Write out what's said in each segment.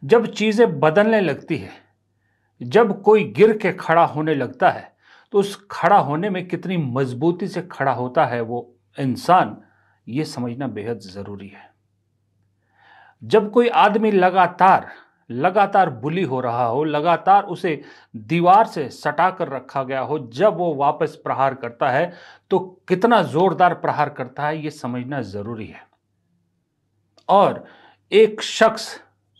जब चीजें बदलने लगती है, जब कोई गिर के खड़ा होने लगता है, तो उस खड़ा होने में कितनी मजबूती से खड़ा होता है वो इंसान, ये समझना बेहद जरूरी है। जब कोई आदमी लगातार लगातार बुली हो रहा हो, लगातार उसे दीवार से सटा कर रखा गया हो, जब वो वापस प्रहार करता है तो कितना जोरदार प्रहार करता है, ये समझना जरूरी है। और एक शख्स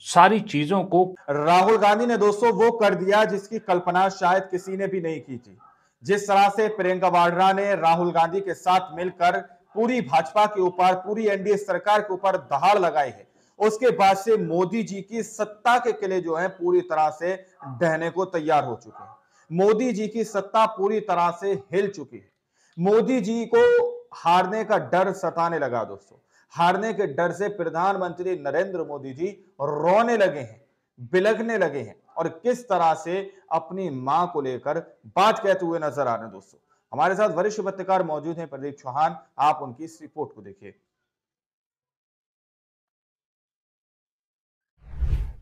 सारी चीजों को राहुल गांधी ने दोस्तों वो कर दिया जिसकी कल्पना शायद किसी ने भी नहीं की थी। जिस तरह से प्रियंका वाड्रा ने राहुल गांधी के साथ मिलकर पूरी भाजपा के ऊपर, पूरी एनडीए सरकार के ऊपर दहाड़ लगाई है, उसके बाद से मोदी जी की सत्ता के किले जो है पूरी तरह से ढहने को तैयार हो चुके हैं। मोदी जी की सत्ता पूरी तरह से हिल चुकी है। मोदी जी को हारने का डर सताने लगा दोस्तों। हारने के डर से प्रधानमंत्री नरेंद्र मोदी जी रोने लगे हैं, बिलखने लगे हैं और किस तरह से अपनी मां को लेकर बात कहते हुए नजर आ रहे हैं। दोस्तों हमारे साथ वरिष्ठ पत्रकार मौजूद हैं, प्रदीप चौहान, आप उनकी इस रिपोर्ट को देखिए।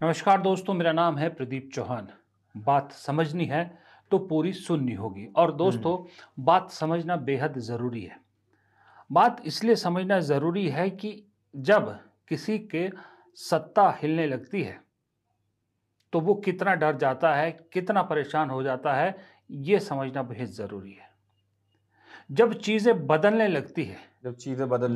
नमस्कार दोस्तों, मेरा नाम है प्रदीप चौहान। बात समझनी है तो पूरी सुननी होगी। और दोस्तों, बात समझना बेहद ज़रूरी है। बात इसलिए समझना ज़रूरी है कि जब किसी के सत्ता हिलने लगती है तो वो कितना डर जाता है, कितना परेशान हो जाता है, ये समझना बेहद ज़रूरी है। जब चीज़ें बदलने लगती है,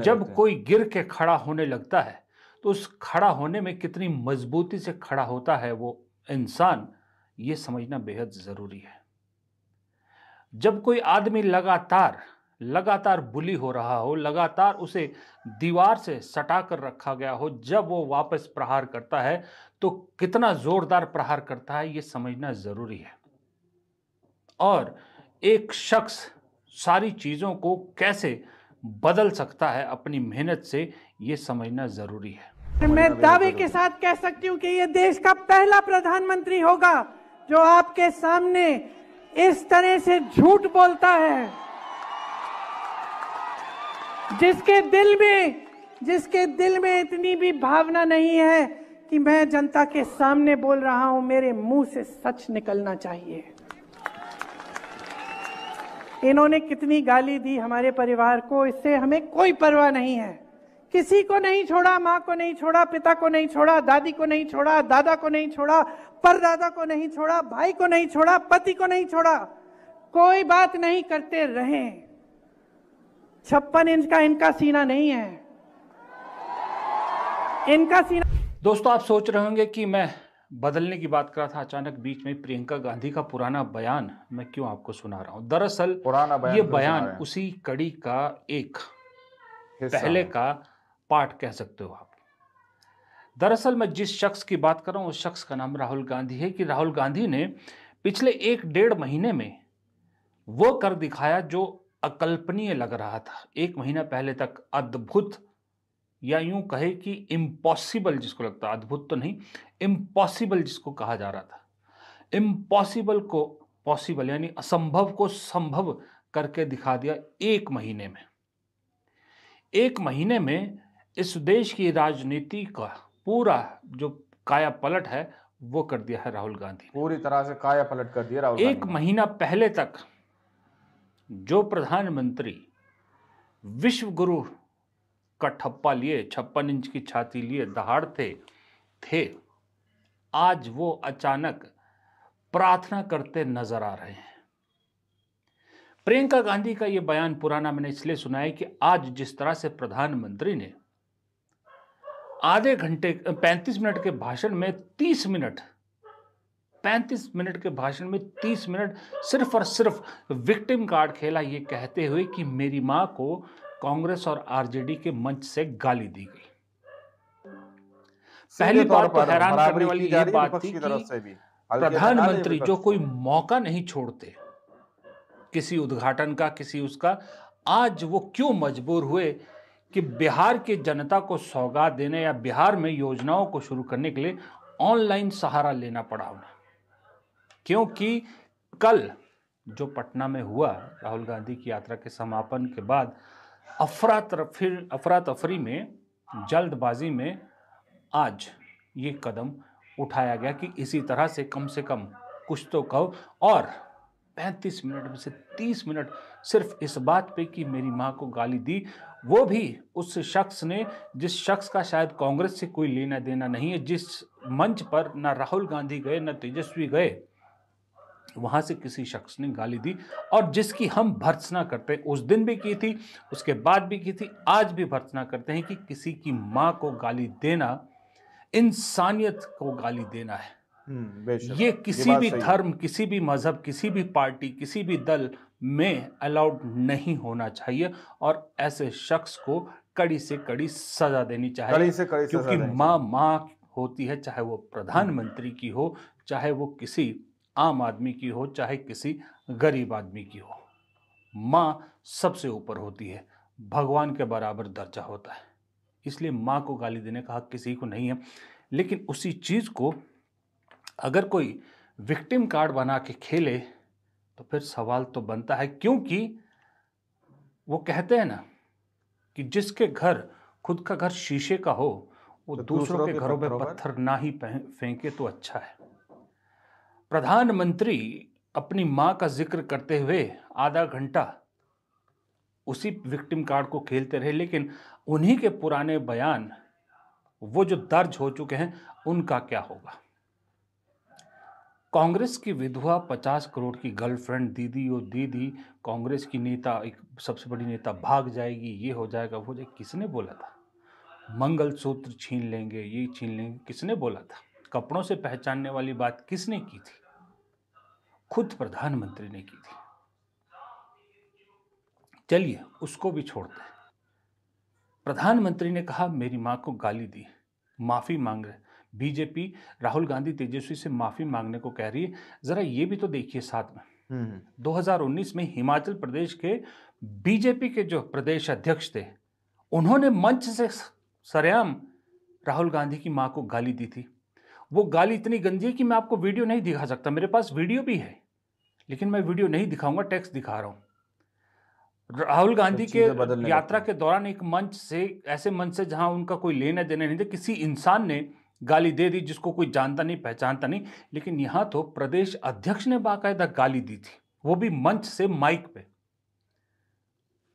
जब कोई गिर के खड़ा होने लगता है, तो उस खड़ा होने में कितनी मजबूती से खड़ा होता है वो इंसान, ये समझना बेहद ज़रूरी है। जब कोई आदमी लगातार लगातार बुली हो रहा हो, लगातार उसे दीवार से सटा कर रखा गया हो, जब वो वापस प्रहार करता है तो कितना जोरदार प्रहार करता है, ये समझना ज़रूरी है। और एक शख्स सारी चीज़ों को कैसे बदल सकता है अपनी मेहनत से, ये समझना ज़रूरी है। मैं दावे के साथ कह सकती हूँ कि ये देश का पहला प्रधानमंत्री होगा जो आपके सामने इस तरह से झूठ बोलता है, जिसके दिल में इतनी भी भावना नहीं है कि मैं जनता के सामने बोल रहा हूं, मेरे मुंह से सच निकलना चाहिए। इन्होंने कितनी गाली दी हमारे परिवार को, इससे हमें कोई परवाह नहीं है। किसी को नहीं छोड़ा, माँ को नहीं छोड़ा, पिता को नहीं छोड़ा, दादी को नहीं छोड़ा, दादा को नहीं छोड़ा, परदादा को नहीं छोड़ा, भाई को नहीं छोड़ा, पति को नहीं छोड़ा, कोई बात नहीं करते रहे। 56 इंच का इनका सीना नहीं है, इनका सीना। दोस्तों, आप सोच रहे होंगे कि मैं बदलने की बात कर रहा था, अचानक बीच में प्रियंका गांधी का पुराना बयान मैं क्यों आपको सुना रहा हूं। दरअसल ये बयान उसी कड़ी का एक पहले का पार्ट कह सकते हो आप। दरअसल मैं जिस शख्स की बात कर रहा हूं उस शख्स का नाम राहुल गांधी है। कि राहुल गांधी ने पिछले 1-1.5 महीने में वो कर दिखाया जो अकल्पनीय लग रहा था। 1 महीना पहले तक अद्भुत, या यूं कहे कि इम्पॉसिबल, जिसको लगता, अद्भुत तो नहीं, इम्पॉसिबल जिसको कहा जा रहा था, इम्पॉसिबल को पॉसिबल यानी असंभव को संभव करके दिखा दिया 1 महीने में। 1 महीने में इस देश की राजनीति का पूरा जो काया पलट है वो कर दिया है राहुल गांधी। पूरी तरह से काया पलट कर दिया राहुल गांधी। 1 महीना पहले तक जो प्रधानमंत्री विश्व गुरु का ठप्पा लिए, 56 इंच की छाती लिए दहाड़ते थे, आज वो अचानक प्रार्थना करते नजर आ रहे हैं। प्रियंका गांधी का ये बयान पुराना मैंने इसलिए सुना है कि आज जिस तरह से प्रधानमंत्री ने आधे घंटे 35 मिनट के भाषण में 30 मिनट 35 मिनट के भाषण में 30 मिनट सिर्फ और सिर्फ विक्टिम कार्ड खेला, ये कहते हुए कि मेरी मां को कांग्रेस और आरजेडी के मंच से गाली दी गई। पहली बात तो हैरान करने वाली ये बात थी कि प्रधानमंत्री जो कोई मौका नहीं छोड़ते किसी उद्घाटन का, किसी उसका, आज वो क्यों मजबूर हुए कि बिहार की जनता को सौगात देने या बिहार में योजनाओं को शुरू करने के लिए ऑनलाइन सहारा लेना पड़ा उन्हें। क्योंकि कल जो पटना में हुआ राहुल गांधी की यात्रा के समापन के बाद, अफरा तफरी में, जल्दबाजी में आज ये कदम उठाया गया कि इसी तरह से कम कुछ तो कहो, और 35 मिनट में से 30 मिनट सिर्फ इस बात पे कि मेरी माँ को गाली दी, वो भी उस शख्स ने जिस शख्स का शायद कांग्रेस से कोई लेना देना नहीं है, जिस मंच पर ना राहुल गांधी गए ना तेजस्वी गए, वहां से किसी शख्स ने गाली दी, और जिसकी हम भर्त्सना करते हैं, उस दिन भी की थी, उसके बाद भी की थी, आज भी भर्त्सना करते हैं कि किसी की माँ को गाली देना इंसानियत को गाली देना है। ये किसी भी धर्म, किसी भी मजहब, किसी भी पार्टी, किसी भी दल में अलाउड नहीं होना चाहिए, और ऐसे शख्स को कड़ी से कड़ी सजा देनी चाहिए, क्योंकि माँ होती है, चाहे वो प्रधानमंत्री की हो, चाहे वो किसी आम आदमी की हो, चाहे किसी गरीब आदमी की हो। माँ सबसे ऊपर होती है, भगवान के बराबर दर्जा होता है, इसलिए माँ को गाली देने का हक किसी को नहीं है। लेकिन उसी चीज़ को अगर कोई विक्टिम कार्ड बना के खेले तो फिर सवाल तो बनता है, क्योंकि वो कहते हैं ना कि जिसके घर खुद का घर शीशे का हो वो तो दूसरों के घरों पे पत्थर ना ही फेंके तो अच्छा है। प्रधानमंत्री अपनी मां का जिक्र करते हुए आधा घंटा उसी विक्टिम कार्ड को खेलते रहे, लेकिन उन्हीं के पुराने बयान वो जो दर्ज हो चुके हैं उनका क्या होगा। कांग्रेस की विधवा 50 करोड़ की गर्लफ्रेंड दीदी और दीदी, कांग्रेस की नेता, एक सबसे बड़ी नेता भाग जाएगी, ये हो जाएगा वो जाएगा, किसने बोला था? मंगलसूत्र छीन लेंगे, ये छीन लेंगे, किसने बोला था? कपड़ों से पहचानने वाली बात किसने की थी? खुद प्रधानमंत्री ने की थी। चलिए उसको भी छोड़ते हैं। प्रधानमंत्री ने कहा मेरी मां को गाली दी, माफी मांग रहे। बीजेपी राहुल गांधी तेजस्वी से माफी मांगने को कह रही है। जरा ये भी तो देखिए साथ में 2019 में हिमाचल प्रदेश के बीजेपी के जो प्रदेश अध्यक्ष थे, उन्होंने मंच से सरेआम राहुल गांधी की मां को गाली दी थी। वो गाली इतनी गंदी है कि मैं आपको वीडियो नहीं दिखा सकता, मेरे पास वीडियो भी है लेकिन मैं वीडियो नहीं दिखाऊंगा, टेक्स्ट दिखा रहा हूं। राहुल गांधी के यात्रा के दौरान एक मंच से, ऐसे मंच से जहां उनका कोई लेना देना नहीं था, किसी इंसान ने गाली दे दी जिसको कोई जानता नहीं पहचानता नहीं, लेकिन यहां तो प्रदेश अध्यक्ष ने बाकायदा गाली दी थी, वो भी मंच से माइक पे।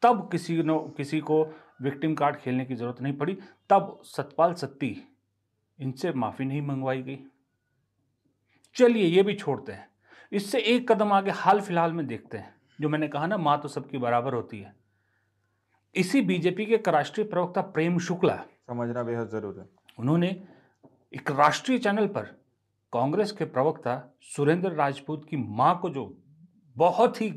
तब किसी को विक्टिम कार्ड खेलने की जरूरत नहीं पड़ी, तब सतपाल सत्ती इनसे माफी नहीं मंगवाई गई। चलिए ये भी छोड़ते हैं, इससे एक कदम आगे हाल फिलहाल में देखते हैं। जो मैंने कहा ना, मां तो सबकी बराबर होती है। इसी बीजेपी के राष्ट्रीय प्रवक्ता प्रेम शुक्ला, समझना बेहद जरूरी है, उन्होंने एक राष्ट्रीय चैनल पर कांग्रेस के प्रवक्ता सुरेंद्र राजपूत की मां को जो बहुत ही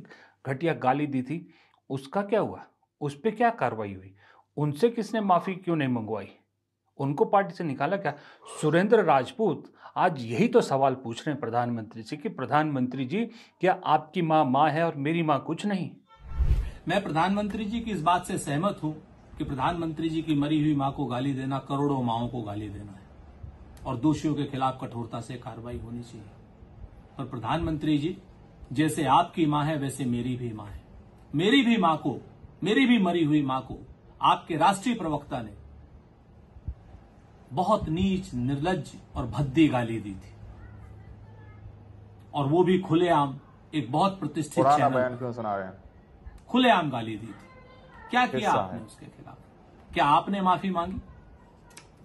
घटिया गाली दी थी, उसका क्या हुआ? उस पर क्या कार्रवाई हुई? उनसे किसने माफी क्यों नहीं मंगवाई? उनको पार्टी से निकाला क्या? सुरेंद्र राजपूत आज यही तो सवाल पूछ रहे हैं प्रधानमंत्री से कि प्रधानमंत्री जी, क्या आपकी मां है और मेरी मां कुछ नहीं? मैं प्रधानमंत्री जी की इस बात से सहमत हूं कि प्रधानमंत्री जी की मरी हुई मां को गाली देना करोड़ों माओं को गाली देना है और दोषियों के खिलाफ कठोरता से कार्रवाई होनी चाहिए। और प्रधानमंत्री जी, जैसे आपकी मां है वैसे मेरी भी मां है। मेरी भी मां को, मेरी भी मरी हुई मां को आपके राष्ट्रीय प्रवक्ता ने बहुत नीच, निर्लज्ज और भद्दी गाली दी थी, और वो भी खुलेआम, एक बहुत प्रतिष्ठित चैनल बयान क्यों सुना रहे हैं? खुलेआम गाली दी थी। क्या किया आपने उसके खिलाफ? क्या आपने माफी मांगी?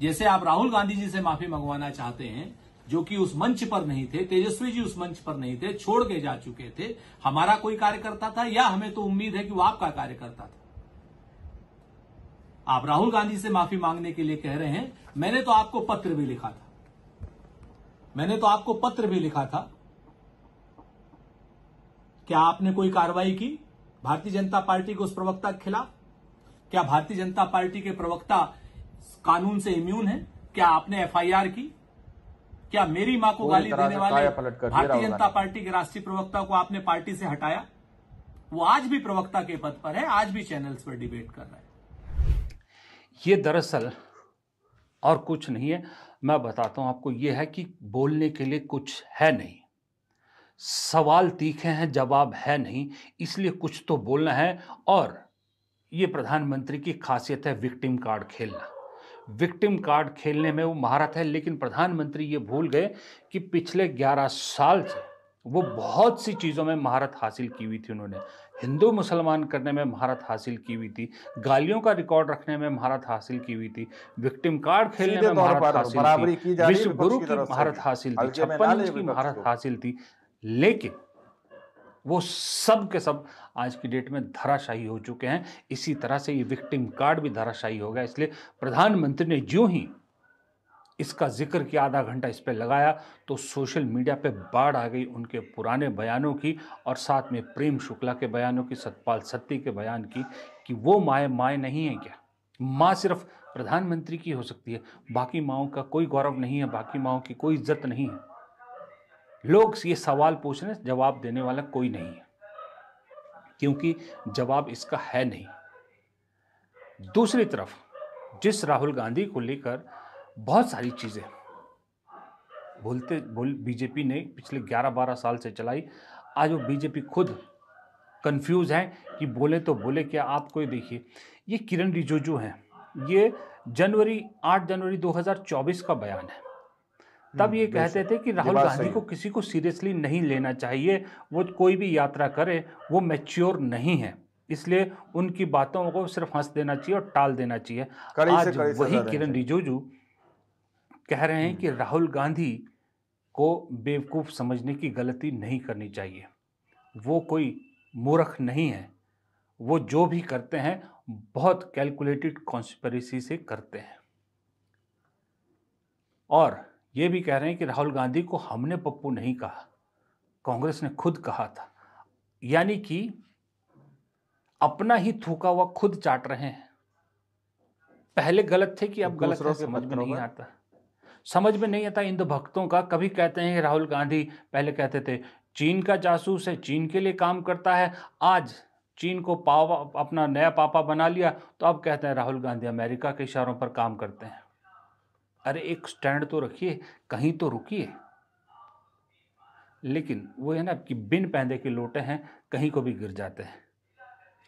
जैसे आप राहुल गांधी जी से माफी मंगवाना चाहते हैं, जो कि उस मंच पर नहीं थे, तेजस्वी जी उस मंच पर नहीं थे, छोड़ के जा चुके थे, हमारा कोई कार्यकर्ता था, या हमें तो उम्मीद है कि वो आपका कार्यकर्ता था। आप राहुल गांधी से माफी मांगने के लिए कह रहे हैं। मैंने तो आपको पत्र भी लिखा था, क्या आपने कोई कार्रवाई की भारतीय जनता पार्टी के उस प्रवक्ता के खिलाफ? क्या भारतीय जनता पार्टी के प्रवक्ता कानून से इम्यून है? क्या आपने एफआईआर की? क्या मेरी मां को गाली देने वाले भारतीय जनता पार्टी के राष्ट्रीय प्रवक्ता को आपने पार्टी से हटाया? वो आज भी प्रवक्ता के पद पर है, आज भी चैनल्स पर डिबेट कर रहा है। ये दरअसल और कुछ नहीं है, मैं बताता हूं आपको। ये है कि बोलने के लिए कुछ है नहीं, सवाल तीखे हैं, जवाब है नहीं, इसलिए कुछ तो बोलना है। और ये प्रधानमंत्री की खासियत है विक्टिम कार्ड खेलना। विक्टिम कार्ड खेलने में वो महारत है, लेकिन प्रधानमंत्री ये भूल गए कि पिछले 11 साल से वो बहुत सी चीज़ों में महारत हासिल की हुई थी। उन्होंने हिंदू मुसलमान करने में महारत हासिल की हुई थी, गालियों का रिकॉर्ड रखने में महारत हासिल की हुई थी, विक्टिम कार्ड खेलने सीधे में तौर महारत पर हासिल बराबरी थी, की जा रही है विश्व विपक्ष गुरु की की तरफ से महारत भी। हासिल थी, हल्के में ना 56 ले इंच की विपक्ष महारत को। हासिल थी, लेकिन वो सब के सब आज की डेट में धराशायी हो चुके हैं। इसी तरह से ये विक्टिम कार्ड भी धराशायी हो गया। इसलिए प्रधानमंत्री ने ज्यों ही इसका जिक्र किया, आधा घंटा इस पे लगाया, तो सोशल मीडिया पे बाढ़ आ गई उनके पुराने बयानों की और साथ में प्रेम शुक्ला के बयानों की, सतपाल सत्ती के बयान की, कि वो माँ नहीं है क्या? माँ सिर्फ प्रधानमंत्री की हो सकती है, बाकी माँओं का कोई गौरव नहीं है, बाकी माँओं की कोई इज्जत नहीं है। लोग ये सवाल पूछ रहे हैं, जवाब देने वाला कोई नहीं है, क्योंकि जवाब इसका है नहीं। दूसरी तरफ जिस राहुल गांधी को लेकर बहुत सारी चीजें बीजेपी ने पिछले 11-12 साल से चलाई, आज वो बीजेपी खुद कंफ्यूज है कि बोले तो बोले क्या। आपको ये देखिए, ये किरण रिजिजू हैं, ये 8 जनवरी 2024 का बयान है। तब ये कहते थे कि राहुल गांधी को किसी को सीरियसली नहीं लेना चाहिए, वो कोई भी यात्रा करे वो मैच्योर नहीं है, इसलिए उनकी बातों को सिर्फ हंस देना चाहिए और टाल देना चाहिए। आज वही किरण रिजिजू कह रहे हैं कि राहुल गांधी को बेवकूफ समझने की गलती नहीं करनी चाहिए, वो कोई मूर्ख नहीं है, वो जो भी करते हैं बहुत कैलकुलेटेड कॉन्स्पिरेसी से करते हैं। और ये भी कह रहे हैं कि राहुल गांधी को हमने पप्पू नहीं कहा, कांग्रेस ने खुद कहा था, यानी कि अपना ही थूका हुआ खुद चाट रहे हैं। पहले गलत थे कि अब गलत है, समझ में नहीं आता। समझ में नहीं आता इन भक्तों का। कभी कहते हैं कि राहुल गांधी, पहले कहते थे चीन का जासूस है, चीन के लिए काम करता है, आज चीन को अपना नया पापा बना लिया, तो अब कहते हैं राहुल गांधी अमेरिका के इशारों पर काम करते हैं। अरे एक स्टैंड तो रखिए, कहीं तो रुकिए। लेकिन वो है ना कि बिन पैंदे के लोटे हैं, कहीं को भी गिर जाते हैं।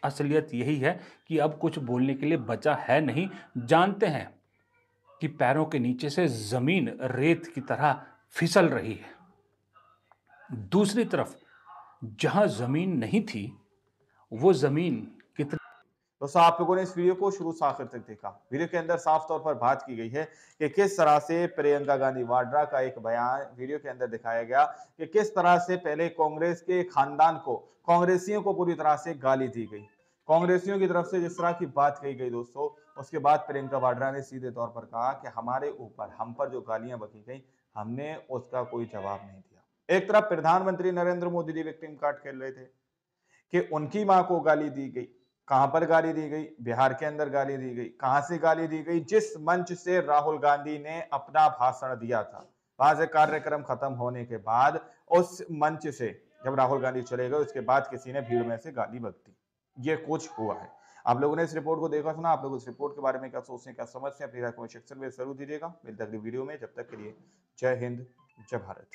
असलियत यही है कि अब कुछ बोलने के लिए बचा है नहीं। जानते हैं कि पैरों के नीचे से जमीन रेत की तरह फिसल रही है। दूसरी तरफ जहां जमीन नहीं थी, वो जमीन कितनी। दोस्तों, आप लोगों ने इस वीडियो को शुरू से आखिर तक देखा। वीडियो के अंदर साफ तौर पर बात की गई है कि किस तरह से प्रियंका गांधी वाड्रा का एक बयान वीडियो के अंदर दिखाया गया कि किस तरह से पहले कांग्रेस के खानदान को, कांग्रेसियों को पूरी तरह से गाली दी गई, कांग्रेसियों की तरफ से जिस तरह की बात कही गई दोस्तों, उसके बाद प्रियंका वाड्रा ने सीधे तौर पर कहा कि हमारे ऊपर, हम पर जो गालियां बकी गई, हमने उसका कोई जवाब नहीं दिया। एक तरफ प्रधानमंत्री नरेंद्र मोदी जी विक्टिम कार्ड खेल रहे थे कि उनकी मां को गाली दी गई। कहां पर गाली दी गई? बिहार के अंदर गाली दी गई। कहां से गाली दी गई? जिस मंच से राहुल गांधी ने अपना भाषण दिया था, वहां से कार्यक्रम खत्म होने के बाद उस मंच से जब राहुल गांधी चले गए, उसके बाद किसी ने भीड़ में से गाली बक दी। ये कुछ हुआ है। आप लोगों ने इस रिपोर्ट को देखा सुना, आप लोग इस रिपोर्ट के बारे में क्या सोचते हैं, क्या समझते हैं, अपनी राय कमेंट सेक्शन में जरूर दीजिएगा। मिलते हैं अगली वीडियो में, जब तक के लिए जय हिंद, जय भारत।